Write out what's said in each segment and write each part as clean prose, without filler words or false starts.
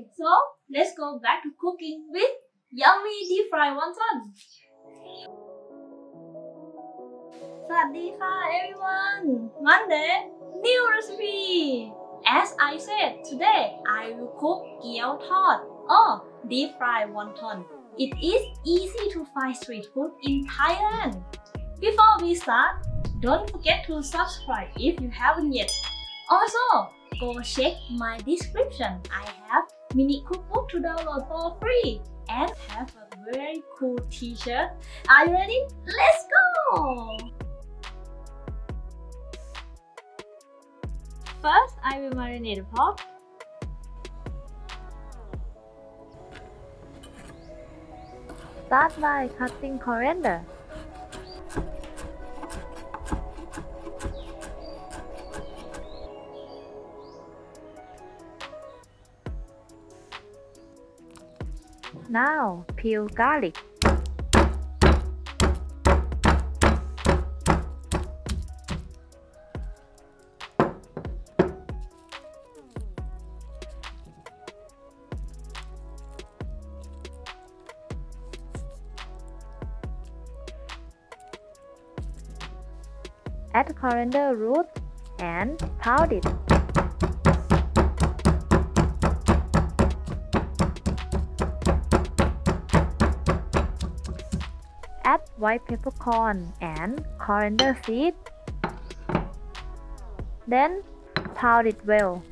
Okay, so let's go back to cooking with yummy deep fried wonton. สวัสดีค่ะ everyone! Monday, new recipe! As I said, today I will cook เกี๊ยวทอด or deep fried wonton. It is easy to find street food in Thailand. Before we start, don't forget to subscribe if you haven't yet. Also, go check my description. I have mini cookbook to download for free and have a very cool t-shirt. Are you ready? Let's go! First, I will marinate the pork. Start by cutting coriander. Now, peel garlic. Add coriander root and pound it. Add white peppercorn and coriander seed. Then pound it well.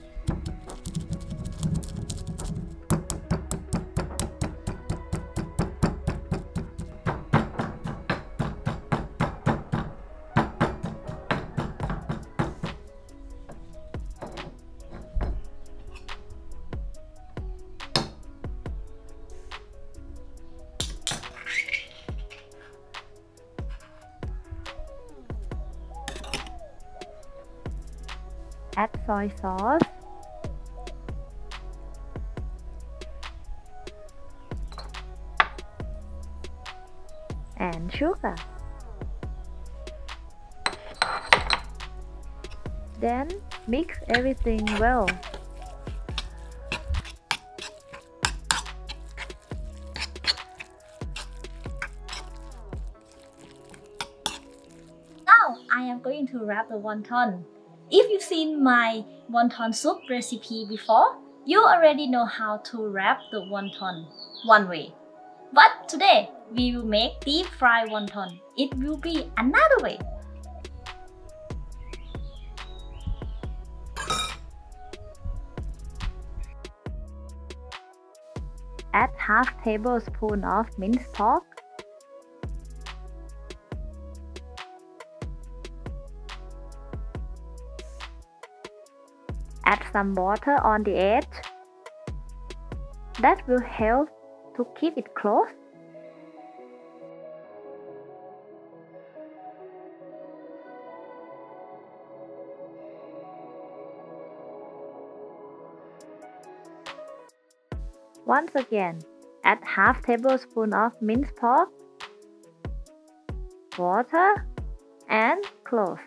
Add soy sauce and sugar. Then mix everything well. Now I am going to wrap the wonton. If you've seen my wonton soup recipe before, you already know how to wrap the wonton one way. But today, we will make deep fried wonton. It will be another way. Add half tablespoon of minced pork. Add some water on the edge. That will help to keep it close. Once again, add half tablespoon of minced pork, water, and close.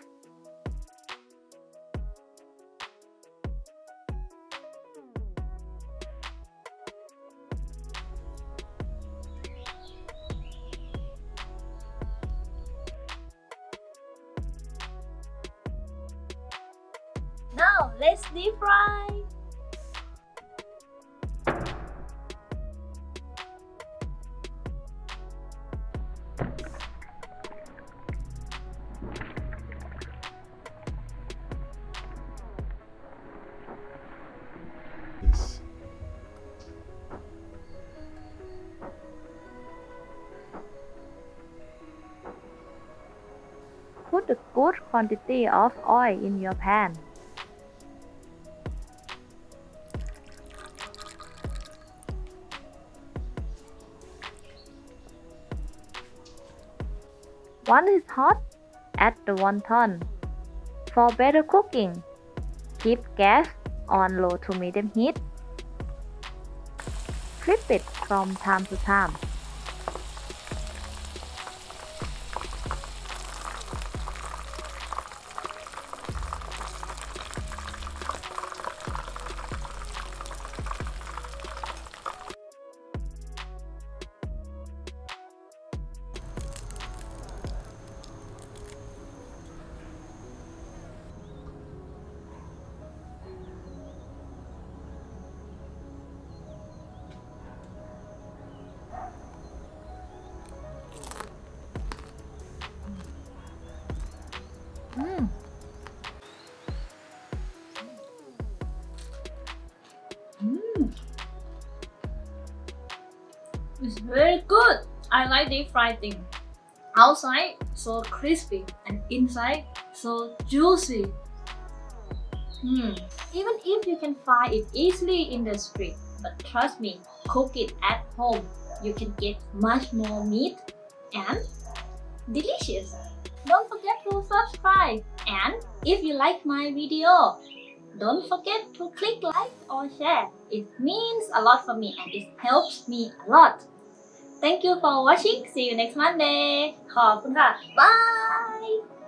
Now let's deep fry. Put a good quantity of oil in your pan. Once it's hot, add the wonton. For better cooking, keep gas on low to medium heat. Flip it from time to time. It's very good. I like deep fried thing. Outside so crispy and inside so juicy. Even if you can find it easily in the street, but trust me, cook it at home. You can get much more meat and delicious. Don't forget to subscribe, and if you like my video, don't forget to click like or share. It means a lot for me and it helps me a lot. Thank you for watching. See you next Monday. ขอบคุณค่ะ Bye.